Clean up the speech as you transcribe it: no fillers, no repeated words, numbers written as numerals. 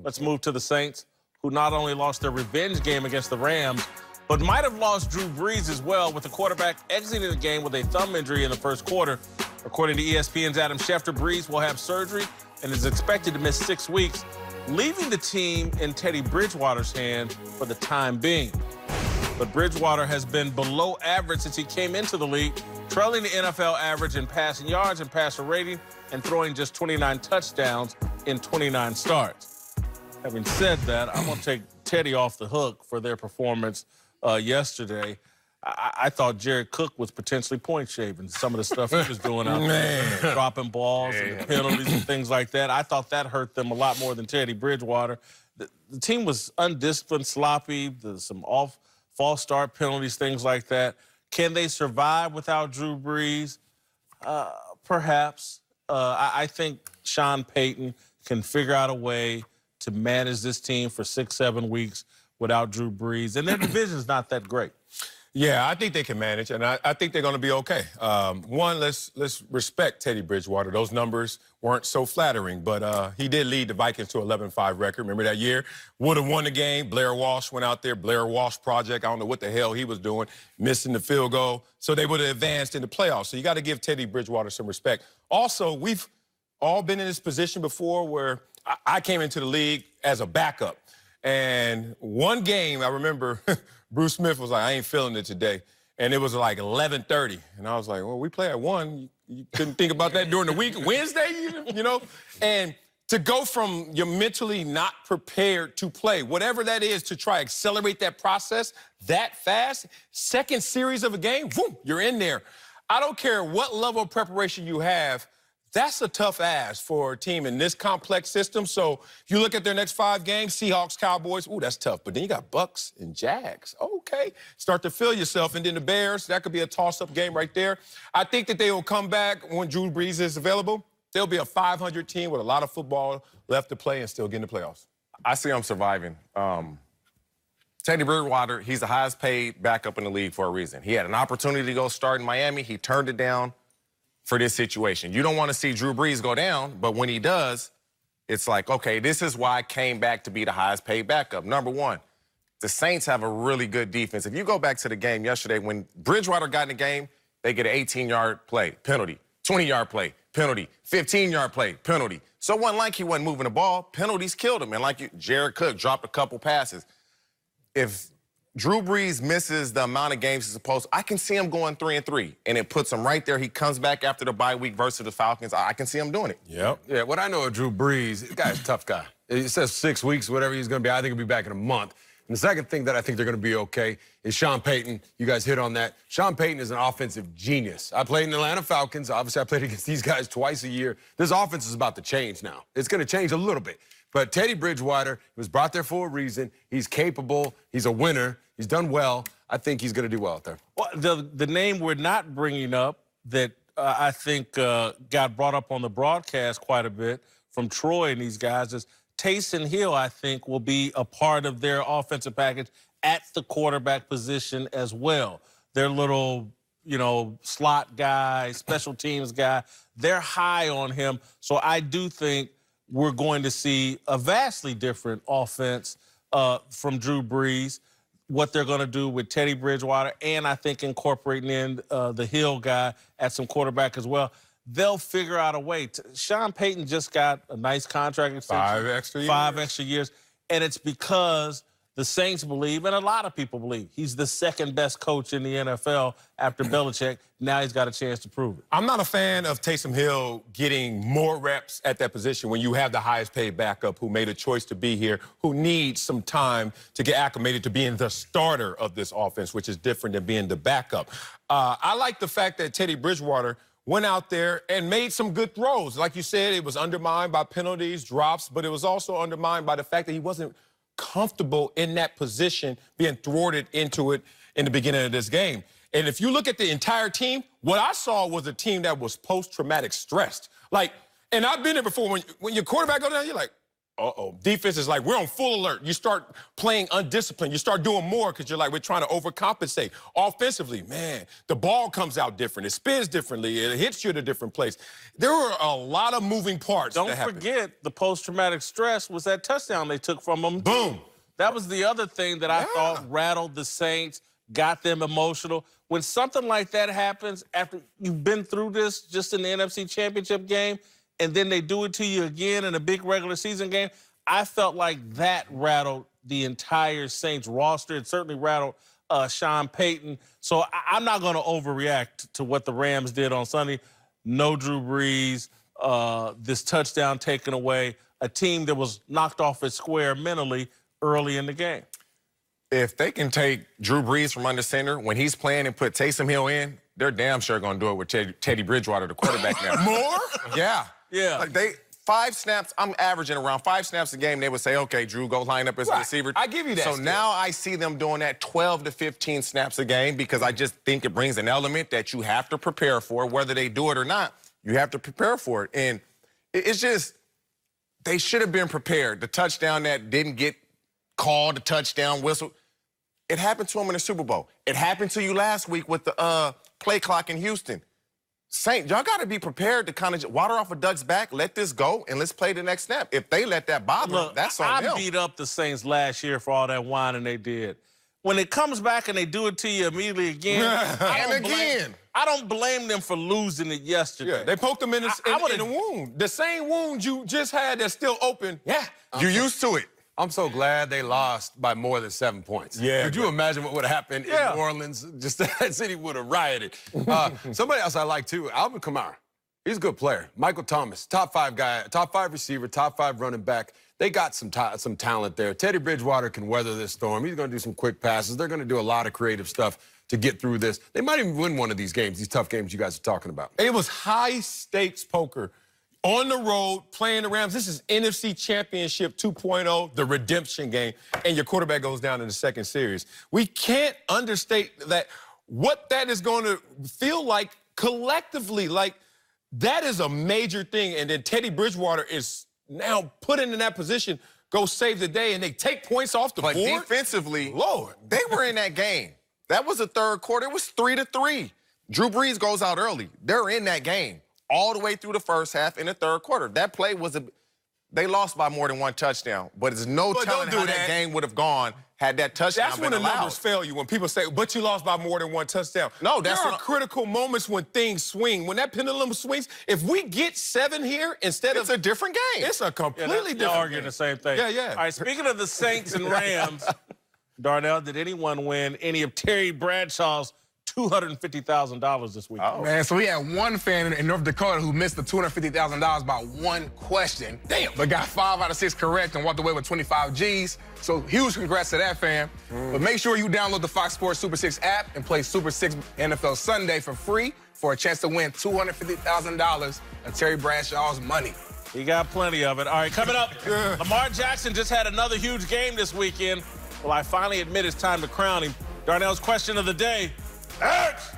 Let's move to the Saints, who not only lost their revenge game against the Rams, but might have lost Drew Brees as well, with the quarterback exiting the game with a thumb injury in the first quarter. According to ESPN's Adam Schefter, Brees will have surgery and is expected to miss 6 weeks, leaving the team in Teddy Bridgewater's hands for the time being. But Bridgewater has been below average since he came into the league, trailing the NFL average in passing yards and passer rating and throwing just 29 touchdowns in 29 starts. Having said that, I'm going to take Teddy off the hook for their performance yesterday. I thought Jared Cook was potentially point shaving. Some of the stuff he was doing out there, dropping balls and penalties and things like that. I thought that hurt them a lot more than Teddy Bridgewater. The team was undisciplined, sloppy, some false start penalties, things like that. Can they survive without Drew Brees? Perhaps. I think Sean Payton can figure out a way to manage this team for 6-7 weeks without Drew Brees. And their division's not that great. Yeah, I think they can manage, and I think they're going to be okay. One, let's respect Teddy Bridgewater. Those numbers weren't so flattering, but he did lead the Vikings to 11-5 record. Remember that year? Would have won the game. Blair Walsh went out there, Blair Walsh Project. I don't know what the hell he was doing, missing the field goal. So they would have advanced in the playoffs. So you got to give Teddy Bridgewater some respect. Also, we've all been in this position before where I came into the league as a backup. And one game, I remember Bruce Smith was like, I ain't feeling it today. And it was like 11:30. And I was like, well, we play at 1. You couldn't think about that during the week? Wednesday, you know? And to go from you're mentally not prepared to play, whatever that is, to try to accelerate that process that fast, second series of a game, boom, you're in there. I don't care what level of preparation you have, that's a tough ask for a team in this complex system. So if you look at their next 5 games, Seahawks, Cowboys, ooh, that's tough. But then you got Bucks and Jags. Okay, start to feel yourself. And then the Bears, that could be a toss-up game right there. I think that they will come back when Drew Brees is available. They'll be a 500 team with a lot of football left to play and still get in the playoffs. I see them surviving. Teddy Bridgewater, he's the highest paid backup in the league for a reason. He had an opportunity to go start in Miami. He turned it down for this situation. You don't want to see Drew Brees go down, but when he does, it's like, okay, this is why I came back to be the highest paid backup. Number one, the Saints have a really good defense. If you go back to the game yesterday, when Bridgewater got in the game, they get an 18-yard play, penalty, 20-yard play, penalty, 15-yard play, penalty. So it wasn't like he wasn't moving the ball. Penalties killed him. And like Jared Cook dropped a couple passes. If Drew Brees misses the amount of games he's supposed to, I can see him going 3-3, and it puts him right there. He comes back after the bye week versus the Falcons. I can see him doing it. Yep. Yeah, what I know of Drew Brees, this guy's a tough guy. It says 6 weeks, whatever he's going to be. I think he'll be back in a month. And the second thing that I think they're going to be okay is Sean Payton. You guys hit on that. Sean Payton is an offensive genius. I played in the Atlanta Falcons. Obviously, I played against these guys twice a year. This offense is about to change now. It's going to change a little bit. But Teddy Bridgewater was brought there for a reason. He's capable. He's a winner. He's done well. I think he's going to do well out there. Well, the name we're not bringing up that I think got brought up on the broadcast quite a bit from Troy and these guys is Taysom Hill, I think, will be a part of their offensive package at the quarterback position as well. Their little, slot guy, special teams guy, they're high on him. So I do think we're going to see a vastly different offense from Drew Brees, what they're going to do with Teddy Bridgewater, and I think incorporating in the Hill guy at some quarterback as well. They'll figure out a way. Sean Payton just got a nice contract extension. 5 extra years. 5 extra years. And it's because the Saints believe, and a lot of people believe, he's the second best coach in the NFL after Belichick. Now he's got a chance to prove it. I'm not a fan of Taysom Hill getting more reps at that position when you have the highest paid backup who made a choice to be here, who needs some time to get acclimated to being the starter of this offense, which is different than being the backup. I like the fact that Teddy Bridgewater went out there and made some good throws. Like you said, it was undermined by penalties, drops, but it was also undermined by the fact that he wasn't comfortable in that position, being thwarted into it in the beginning of this game. And if you look at the entire team, what I saw was a team that was post-traumatic stressed. And I've been there before. When your quarterback goes down, you're like, Defense is like, we're on full alert. You start playing undisciplined. You start doing more because you're like, we're trying to overcompensate. Offensively, man, the ball comes out different. It spins differently. It hits you at a different place. There were a lot of moving parts. Don't forget, the post-traumatic stress was that touchdown they took from them. Boom. That was the other thing that I thought rattled the Saints, got them emotional. When something like that happens after you've been through this just in the NFC Championship game, and then they do it to you again in a big regular season game, I felt like that rattled the entire Saints roster. It certainly rattled Sean Payton. So I'm not going to overreact to what the Rams did on Sunday. No Drew Brees, this touchdown taken away, a team that was knocked off its square mentally early in the game. If they can take Drew Brees from under center when he's playing and put Taysom Hill in, they're damn sure going to do it with Teddy Bridgewater, the quarterback now. More? Yeah. Yeah. Like 5 snaps, I'm averaging around 5 snaps a game. They would say, okay, Drew, go line up as a receiver. I give you that. So now I see them doing that 12 to 15 snaps a game because I just think it brings an element that you have to prepare for. Whether they do it or not, you have to prepare for it. And it's just, they should have been prepared. The touchdown that didn't get called, the touchdown whistle, it happened to them in the Super Bowl. It happened to you last week with the play clock in Houston. Saint, y'all got to be prepared to kind of water off a duck's back, let this go, and let's play the next snap. If they let that bother them, that's on them. I beat up the Saints last year for all that whining they did. When it comes back and they do it to you immediately again, I don't blame them for losing it yesterday. Yeah, they poked them in the wound. The same wound you just had that's still open. Yeah, you're used to it. I'm so glad they lost by more than 7 points. Yeah. Could you imagine what would have happened in New Orleans? Just that city would have rioted. Somebody else I like, too, Alvin Kamara. He's a good player. Michael Thomas, top 5 guy, top 5 receiver, top 5 running back. They got some talent there. Teddy Bridgewater can weather this storm. He's going to do some quick passes. They're going to do a lot of creative stuff to get through this. They might even win one of these games, these tough games you guys are talking about. It was high-stakes poker. On the road, playing the Rams. This is NFC Championship 2.0, the redemption game, and your quarterback goes down in the second series. We can't understate that what that is going to feel like collectively. Like, that is a major thing, and then Teddy Bridgewater is now put in that position, go save the day, and they take points off the board. But defensively, Lord, they were in that game. That was the third quarter. It was 3-3. Drew Brees goes out early. They're in that game all the way through the first half in the third quarter. That play was they lost by more than 1 touchdown, but there's no telling how that game would have gone had that touchdown That's been when the allowed. numbers fail you, when people say, but you lost by more than 1 touchdown. No, there are critical moments when things swing. When that pendulum swings, if we get 7 here instead of... It's a different game. It's a completely different arguing game. the same thing. Yeah. All right, speaking of the Saints and Rams, Darnell, did anyone win any of Terry Bradshaw's $250,000 this week? Oh. Man, so we had one fan in North Dakota who missed the $250,000 by 1 question. Damn. But got 5 out of 6 correct and walked away with 25 G's. So huge congrats to that fan. But make sure you download the Fox Sports Super 6 app and play Super 6 NFL Sunday for free for a chance to win $250,000 of Terry Bradshaw's money. He got plenty of it. All right, coming up, Lamar Jackson just had another huge game this weekend. Well, I finally admit it's time to crown him. Darnell's question of the day. X!